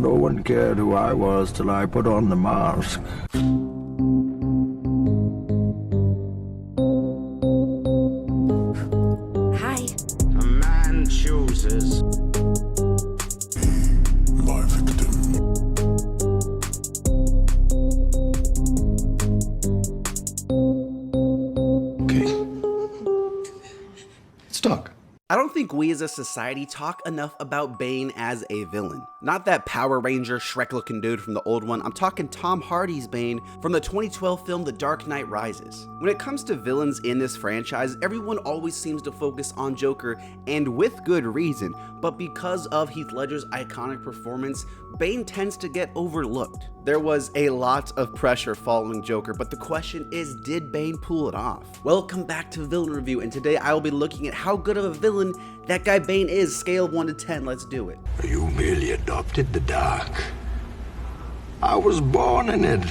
No one cared who I was till I put on the mask. Hi. A man chooses. My victim. Okay. Let's talk. I don't think we as a society talk enough about Bane as a villain. Not that Power Ranger Shrek-looking dude from the old one, I'm talking Tom Hardy's Bane from the 2012 film The Dark Knight Rises. When it comes to villains in this franchise, everyone always seems to focus on Joker, and with good reason, but because of Heath Ledger's iconic performance, Bane tends to get overlooked. There was a lot of pressure following Joker, but the question is, did Bane pull it off? Welcome back to Villain Review, and today I will be looking at how good of a villain that guy Bane is, scale of 1 to 10, let's do it. You merely adopted the dark. I was born in it,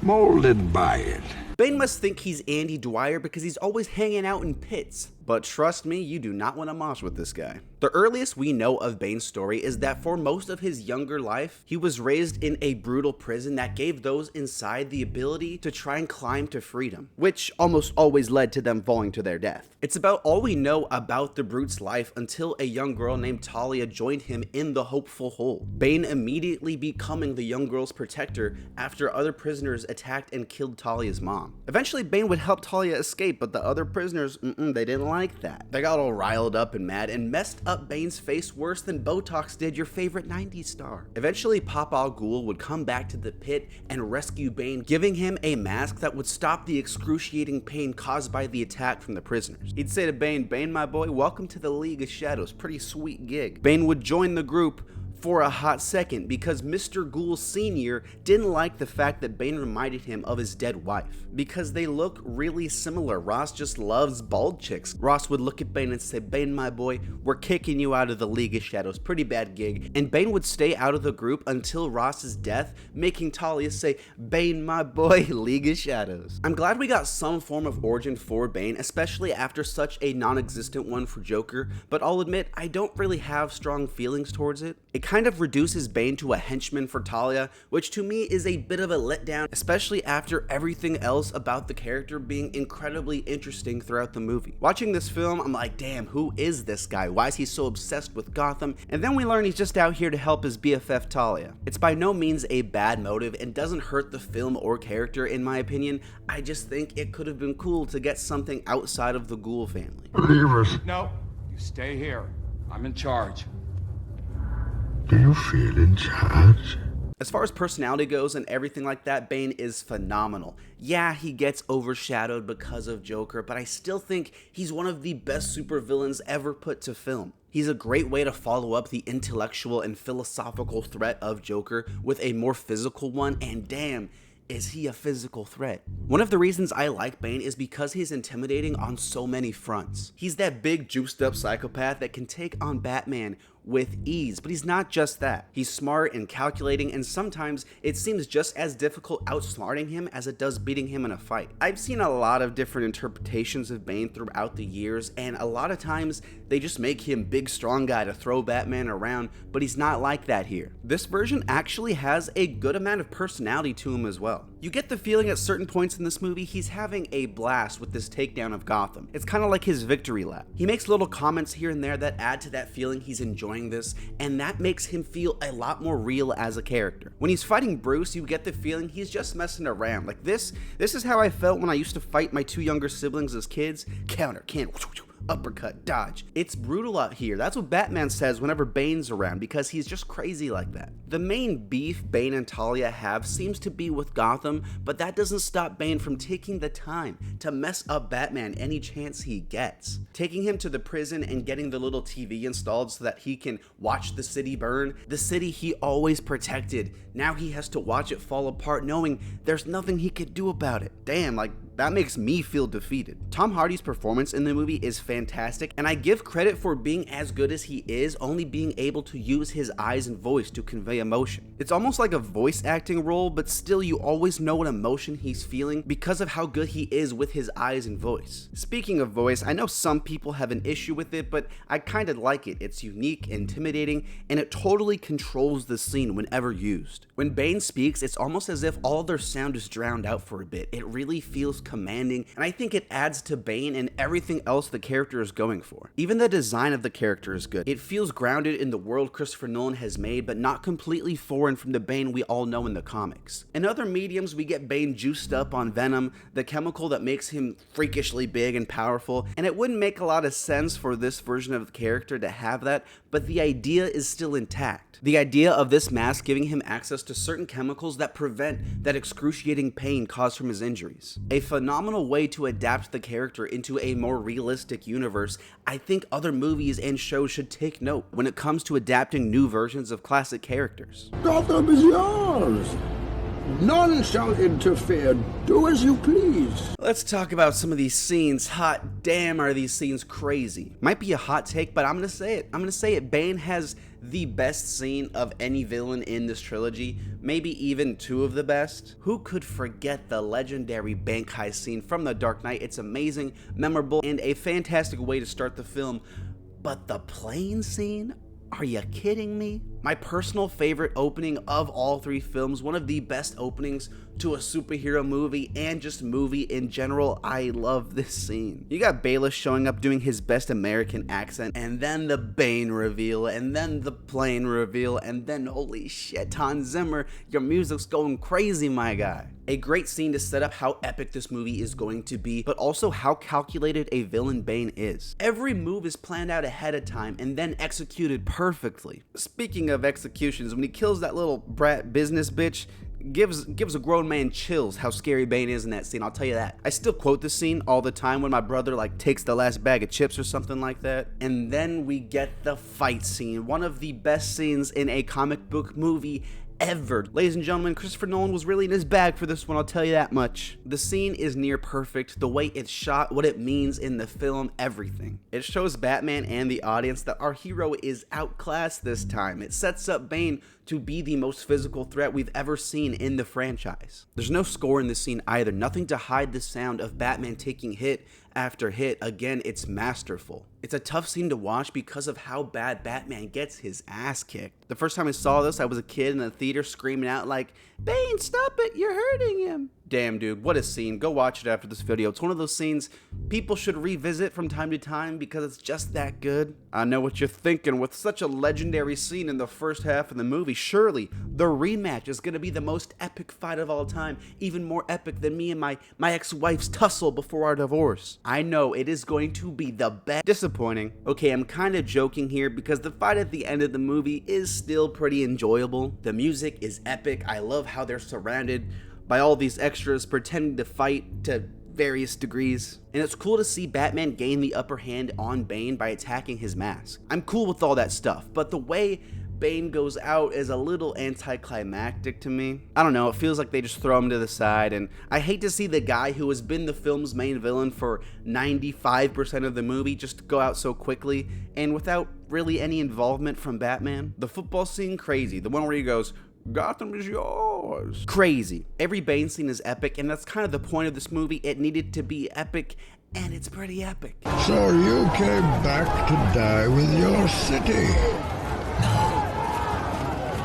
molded by it. Bane must think he's Andy Dwyer because he's always hanging out in pits. But trust me, you do not want to mosh with this guy. The earliest we know of Bane's story is that for most of his younger life, he was raised in a brutal prison that gave those inside the ability to try and climb to freedom, which almost always led to them falling to their death. It's about all we know about the Brute's life until a young girl named Talia joined him in the hopeful hole, Bane immediately becoming the young girl's protector after other prisoners attacked and killed Talia's mom. Eventually, Bane would help Talia escape, but the other prisoners, they didn't like that. They got all riled up and mad and messed up Bane's face worse than Botox did your favorite 90s star. Eventually, Papa Al Ghul would come back to the pit and rescue Bane, giving him a mask that would stop the excruciating pain caused by the attack from the prisoners. He'd say to Bane, "Bane, my boy, welcome to the League of Shadows, pretty sweet gig." Bane would join the group for a hot second because Mr. Ghul Sr. didn't like the fact that Bane reminded him of his dead wife because they look really similar. Ross just loves bald chicks. Ross would look at Bane and say, "Bane, my boy, we're kicking you out of the League of Shadows, pretty bad gig." And Bane would stay out of the group until Ross's death, making Talia say, "Bane, my boy, League of Shadows." I'm glad we got some form of origin for Bane, especially after such a non-existent one for Joker, but I'll admit I don't really have strong feelings towards it. It kind of reduces Bane to a henchman for Talia, which to me is a bit of a letdown, especially after everything else about the character being incredibly interesting throughout the movie. Watching this film, I'm like, damn, who is this guy? Why is he so obsessed with Gotham? And then we learn he's just out here to help his BFF Talia. It's by no means a bad motive and doesn't hurt the film or character in my opinion. I just think it could have been cool to get something outside of the Ghul family. Leave us. No, you stay here. I'm in charge. Do you feel in charge? As far as personality goes and everything like that, Bane is phenomenal. Yeah, he gets overshadowed because of Joker, but I still think he's one of the best supervillains ever put to film. He's a great way to follow up the intellectual and philosophical threat of Joker with a more physical one, and damn, is he a physical threat. One of the reasons I like Bane is because he's intimidating on so many fronts. He's that big juiced up psychopath that can take on Batman with ease, but he's not just that. He's smart and calculating, and sometimes it seems just as difficult outsmarting him as it does beating him in a fight. I've seen a lot of different interpretations of Bane throughout the years, and a lot of times they just make him big strong guy to throw Batman around, but he's not like that here. This version actually has a good amount of personality to him as well. You get the feeling at certain points in this movie he's having a blast with this takedown of Gotham. It's kind of like his victory lap. He makes little comments here and there that add to that feeling he's enjoying this, and that makes him feel a lot more real as a character. When he's fighting Bruce, you get the feeling he's just messing around. Like this is how I felt when I used to fight my 2 younger siblings as kids. Counter, can, uppercut, dodge. It's brutal out here. That's what Batman says whenever Bane's around, because he's just crazy like that. The main beef Bane and Talia have seems to be with Gotham, but that doesn't stop Bane from taking the time to mess up Batman any chance he gets. Taking him to the prison and getting the little TV installed so that he can watch the city burn, the city he always protected. Now he has to watch it fall apart knowing there's nothing he could do about it. Damn, like, That makes me feel defeated. Tom Hardy's performance in the movie is fantastic, and I give credit for being as good as he is, only being able to use his eyes and voice to convey emotion. It's almost like a voice acting role, but still you always know what emotion he's feeling because of how good he is with his eyes and voice. Speaking of voice, I know some people have an issue with it, but I kinda like it. It's unique, intimidating, and it totally controls the scene whenever used. When Bane speaks, it's almost as if all their sound is drowned out for a bit. It really feels commanding, and I think it adds to Bane and everything else the character is going for. Even the design of the character is good. It feels grounded in the world Christopher Nolan has made, but not completely foreign from the Bane we all know in the comics. In other mediums, we get Bane juiced up on venom, the chemical that makes him freakishly big and powerful, and it wouldn't make a lot of sense for this version of the character to have that, but the idea is still intact. The idea of this mask giving him access to certain chemicals that prevent that excruciating pain caused from his injuries. A phenomenal way to adapt the character into a more realistic universe. I think other movies and shows should take note when it comes to adapting new versions of classic characters. Gotham is yours. None shall interfere. Do as you please. Let's talk about some of these scenes. Hot damn, are these scenes crazy. Might be a hot take, but I'm gonna say it. Bane has the best scene of any villain in this trilogy, maybe even two of the best. Who could forget the legendary bank heist scene from The Dark Knight? It's amazing, memorable, and a fantastic way to start the film. But the plane scene? Are you kidding me? My personal favorite opening of all three films, one of the best openings to a superhero movie and just movie in general. I love this scene. You got Bayless showing up doing his best American accent, and then the Bane reveal, and then the plane reveal, and then holy shit, Hans Zimmer, your music's going crazy, my guy. A great scene to set up how epic this movie is going to be, but also how calculated a villain Bane is. Every move is planned out ahead of time and then executed perfectly. Speaking of executions, when he kills that little brat business bitch, gives a grown man chills how scary Bane is in that scene, I'll tell you that. I still quote this scene all the time when my brother takes the last bag of chips or something like that. And then we get the fight scene, one of the best scenes in a comic book movie ever. Ladies and gentlemen, Christopher Nolan was really in his bag for this one, I'll tell you that much. The scene is near perfect, the way it's shot, what it means in the film, everything. It shows Batman and the audience that our hero is outclassed this time. It sets up Bane to be the most physical threat we've ever seen in the franchise. There's no score in this scene either, nothing to hide the sound of Batman taking hit after hit. Again, it's masterful. It's a tough scene to watch because of how bad Batman gets his ass kicked. The first time I saw this, I was a kid in the theater screaming out like, "Bane, stop it, you're hurting him." Damn, dude, what a scene. Go watch it after this video. It's one of those scenes people should revisit from time to time because it's just that good. I know what you're thinking. With such a legendary scene in the first half of the movie, surely the rematch is going to be the most epic fight of all time, even more epic than me and my ex-wife's tussle before our divorce. I know it is going to be the best. Disappointing. Okay, I'm kind of joking here because the fight at the end of the movie is still pretty enjoyable. The music is epic. I love how they're surrounded by all these extras pretending to fight to various degrees. And it's cool to see Batman gain the upper hand on Bane by attacking his mask. I'm cool with all that stuff, but the way Bane goes out is a little anticlimactic to me. I don't know, it feels like they just throw him to the side, and I hate to see the guy who has been the film's main villain for 95% of the movie just go out so quickly and without really any involvement from Batman. The football scene, crazy. The one where he goes, "Gotham is yours." Crazy. Every Bane scene is epic, and that's kind of the point of this movie. It needed to be epic, and it's pretty epic. So you came back to die with your city?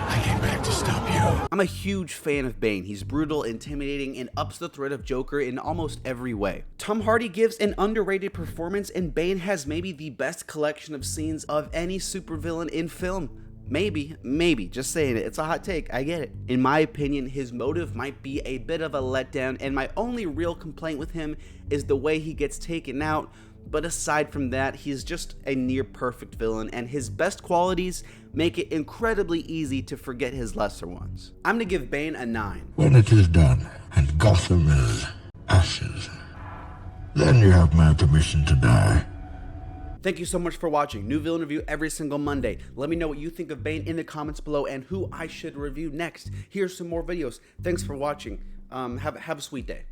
I came back to stop you. I'm a huge fan of Bane. He's brutal, intimidating, and ups the threat of Joker in almost every way. Tom Hardy gives an underrated performance, and Bane has maybe the best collection of scenes of any supervillain in film. Maybe, just saying it. It's a hot take, I get it. In my opinion, his motive might be a bit of a letdown, and my only real complaint with him is the way he gets taken out. But aside from that, he's just a near perfect villain, and his best qualities make it incredibly easy to forget his lesser ones. I'm gonna give Bane a 9. When it is done, and Gotham is ashes, then you have my permission to die. Thank you so much for watching. New villain review every single Monday. Let me know what you think of Bane in the comments below and who I should review next. Here's some more videos. Thanks for watching. Have a sweet day.